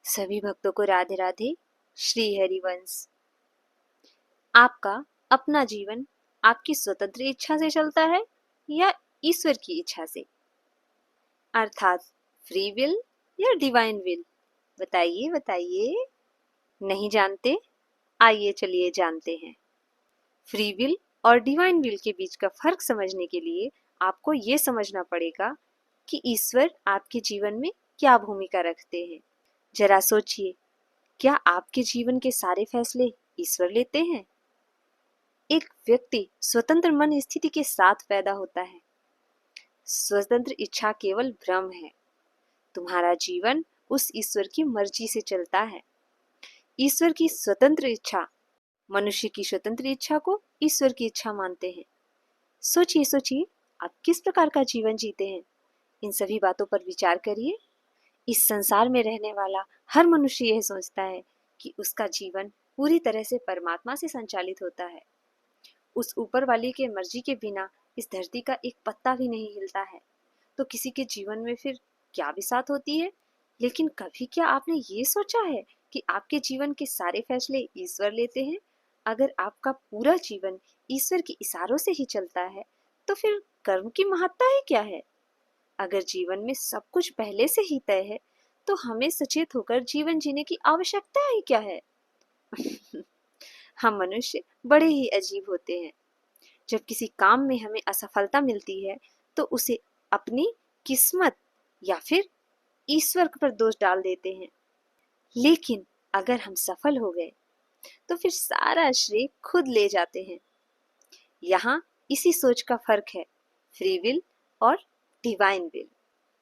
सभी भक्तों को राधे राधे। श्री हरिवंश। आपका अपना जीवन आपकी स्वतंत्र इच्छा से चलता है या ईश्वर की इच्छा से, अर्थात फ्री विल या डिवाइन विल? बताइए बताइए। नहीं जानते? आइए चलिए जानते हैं। फ्री विल और डिवाइन विल के बीच का फर्क समझने के लिए आपको ये समझना पड़ेगा कि ईश्वर आपके जीवन में क्या भूमिका रखते हैं। जरा सोचिए, क्या आपके जीवन के सारे फैसले ईश्वर लेते हैं? एक व्यक्ति स्वतंत्र मन स्थिति के साथ पैदा होता है। स्वतंत्र इच्छा केवल भ्रम है। तुम्हारा जीवन उस ईश्वर की मर्जी से चलता है। ईश्वर की स्वतंत्र इच्छा, मनुष्य की स्वतंत्र इच्छा को ईश्वर की इच्छा मानते हैं। सोचिए सोचिए, आप किस प्रकार का जीवन जीते हैं? इन सभी बातों पर विचार करिए। इस संसार में रहने वाला हर मनुष्य यह सोचता है कि उसका जीवन पूरी तरह से परमात्मा से संचालित होता है। उस ऊपर वाले के मर्जी के बिना इस धरती का एक पत्ता भी नहीं हिलता है। तो किसी के जीवन में फिर क्या बिसात होती है? लेकिन कभी क्या आपने ये सोचा है कि आपके जीवन के सारे फैसले ईश्वर लेते हैं? अगर आपका पूरा जीवन ईश्वर के इशारों से ही चलता है, तो फिर कर्म की महत्ता ही क्या है? अगर जीवन में सब कुछ पहले से ही तय है, तो हमें सचेत होकर जीवन जीने की आवश्यकता ही क्या है? हम मनुष्य बड़े ही अजीब होते हैं। जब किसी काम में हमें असफलता मिलती है, तो उसे अपनी किस्मत या फिर ईश्वर पर दोष डाल देते हैं। लेकिन अगर हम सफल हो गए, तो फिर सारा श्रेय खुद ले जाते हैं। यहाँ इसी सोच का फर्क है, फ्री विल और डिवाइन विल।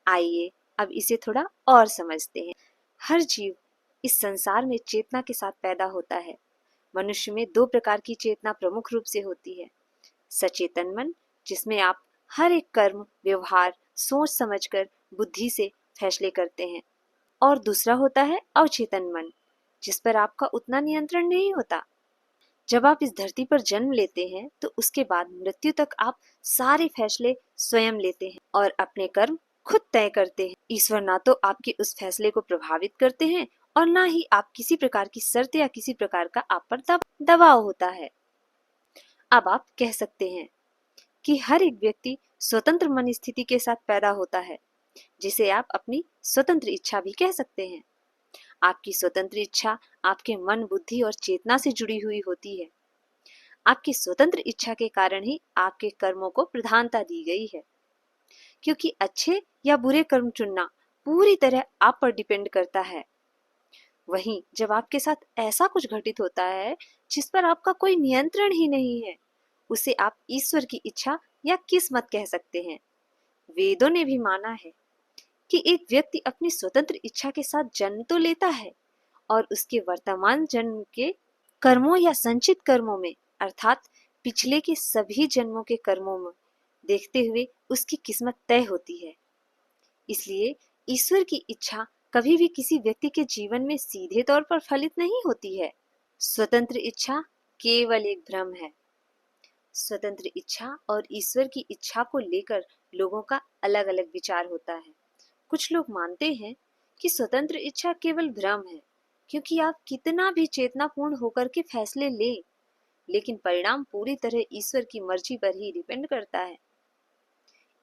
आइए अब इसे थोड़ा और समझते हैं। हर जीव इस संसार में चेतना के साथ पैदा होता है। मनुष्य में दो प्रकार की चेतना प्रमुख रूप से होती है। सचेतन मन, जिसमें आप हर एक कर्म, व्यवहार सोच समझकर बुद्धि से फैसले करते हैं, और दूसरा होता है अवचेतन मन, जिस पर आपका उतना नियंत्रण नहीं होता। जब आप इस धरती पर जन्म लेते हैं, तो उसके बाद मृत्यु तक आप सारे फैसले स्वयं लेते हैं और अपने कर्म खुद तय करते हैं। ईश्वर ना तो आपके उस फैसले को प्रभावित करते हैं और ना ही आप किसी प्रकार की शर्त या किसी प्रकार का आप पर दबाव होता है। अब आप कह सकते हैं कि हर एक व्यक्ति स्वतंत्र मन स्थिति के साथ पैदा होता है, जिसे आप अपनी स्वतंत्र इच्छा भी कह सकते हैं। आपकी स्वतंत्र इच्छा आपके मन, बुद्धि और चेतना से जुड़ी हुई होती है। आपकी स्वतंत्र इच्छा के कारण ही आपके कर्मों को प्रधानता दी गई है, क्योंकि अच्छे या बुरे कर्म चुनना पूरी तरह आप पर डिपेंड करता है। वहीं जब आपके साथ ऐसा कुछ घटित होता है जिस पर आपका कोई नियंत्रण ही नहीं है, उसे आप ईश्वर की इच्छा या किस्मत कह सकते हैं। वेदों ने भी माना है कि एक व्यक्ति अपनी स्वतंत्र इच्छा के साथ जन्म तो लेता है, और उसके वर्तमान जन्म के कर्मों या संचित कर्मों में, अर्थात पिछले के सभी जन्मों के कर्मों में देखते हुए उसकी किस्मत तय होती है। इसलिए ईश्वर की इच्छा कभी भी किसी व्यक्ति के जीवन में सीधे तौर पर फलित नहीं होती है। स्वतंत्र इच्छा केवल एक भ्रम है। स्वतंत्र इच्छा और ईश्वर की इच्छा को लेकर लोगों का अलग अलग विचार होता है। कुछ लोग मानते हैं कि स्वतंत्र इच्छा केवल भ्रम है, क्योंकि आप कितना भी चेतनापूर्ण होकर के फैसले लें, लेकिन परिणाम पूरी तरह ईश्वर की मर्जी पर ही डिपेंड करता है।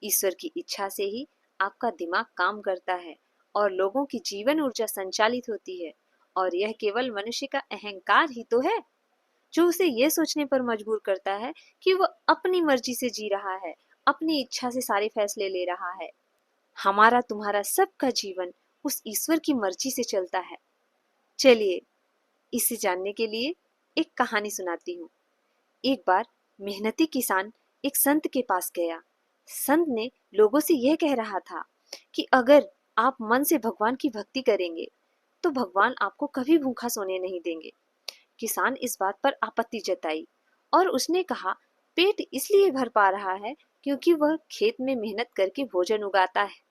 ईश्वर की इच्छा से ही आपका दिमाग काम करता है और लोगों की जीवन ऊर्जा संचालित होती है, और यह केवल मनुष्य का अहंकार ही तो है जो उसे यह सोचने पर मजबूर करता है कि वह अपनी मर्जी से जी रहा है, अपनी इच्छा से सारे फैसले ले रहा है। हमारा तुम्हारा सबका जीवन उस ईश्वर की मर्जी से चलता है। चलिए इसे जानने के लिए एक कहानी सुनाती हूँ। एक बार मेहनती किसान एक संत के पास गया। संत ने लोगों से यह कह रहा था कि अगर आप मन से भगवान की भक्ति करेंगे, तो भगवान आपको कभी भूखा सोने नहीं देंगे। किसान इस बात पर आपत्ति जताई और उसने कहा, पेट इसलिए भर पा रहा है क्योंकि वह खेत में मेहनत करके भोजन उगाता है।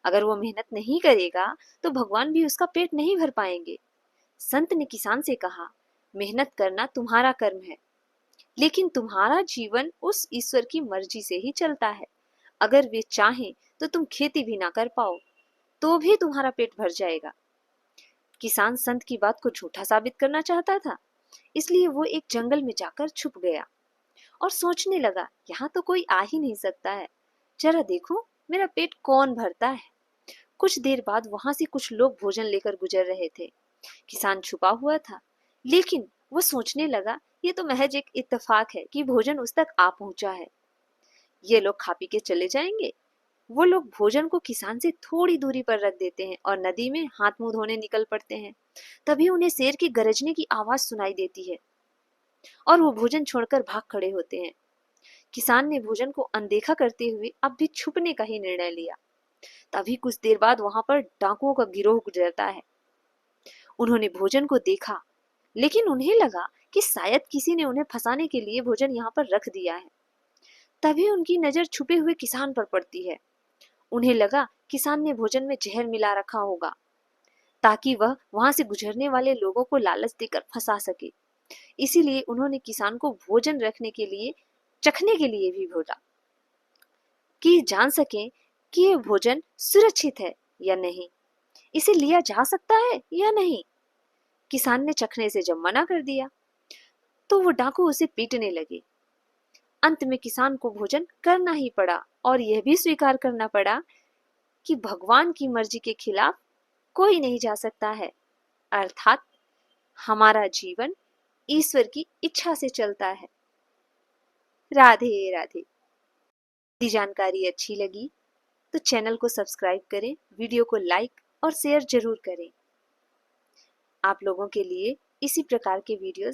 अगर वो मेहनत नहीं करेगा, तो भगवान भी उसका पेट नहीं भर पाएंगे। संत ने किसान से कहा, मेहनत करना तुम्हारा कर्म है, लेकिन तुम्हारा जीवन उस ईश्वर की मर्जी से ही चलता है। अगर वे चाहें तो तुम खेती भी ना कर पाओ, तो भी तुम्हारा पेट भर जाएगा। किसान संत की बात को झूठा साबित करना चाहता था, इसलिए वो एक जंगल में जाकर छुप गया और सोचने लगा, यहाँ तो कोई आ ही नहीं सकता है, जरा देखो मेरा पेट कौन भरता है। कुछ देर बाद वहां से कुछ लोग भोजन लेकर गुजर रहे थे। किसान छुपा हुआ था, लेकिन वो सोचने लगा, ये तो महज एक इत्तेफाक है कि भोजन उस तक आ पहुंचा है। ये लोग खा पी के चले जाएंगे। वो लोग भोजन को किसान से थोड़ी दूरी पर रख देते हैं और नदी में हाथ मुंह धोने निकल पड़ते हैं। तभी उन्हें शेर की गरजने की आवाज सुनाई देती है और वो भोजन छोड़कर भाग खड़े होते हैं। किसान ने भोजन को अनदेखा करते हुए अब भी छुपने का ही निर्णय लिया। तभी कुछ देर बाद वहां पर डाकुओं का गिरोह गुजरता है। उन्होंने भोजन को देखा, लेकिन उन्हें लगा कि शायद किसी ने उन्हें फंसाने के लिए भोजन यहाँ पर रख दिया है। तभी उनकी नजर छुपे हुए किसान पर पड़ती है। उन्हें लगा किसान ने भोजन में जहर मिला रखा होगा, ताकि वह वहां से गुजरने वाले लोगों को लालच देकर फंसा सके। इसीलिए उन्होंने किसान को भोजन रखने के लिए चखने के लिए भी बोला, कि जान सकें कि यह भोजन सुरक्षित है या नहीं, इसे लिया जा सकता है या नहीं। किसान ने चखने से जब मना कर दिया, तो वो डाकू उसे पीटने लगे। अंत में किसान को भोजन करना ही पड़ा और यह भी स्वीकार करना पड़ा कि भगवान की मर्जी के खिलाफ कोई नहीं जा सकता है, अर्थात हमारा जीवन ईश्वर की इच्छा से चलता है। राधे राधे। यदि जानकारी अच्छी लगी तो चैनल को सब्सक्राइब करें, वीडियो को लाइक और शेयर जरूर करें। आप लोगों के लिए इसी प्रकार के वीडियोस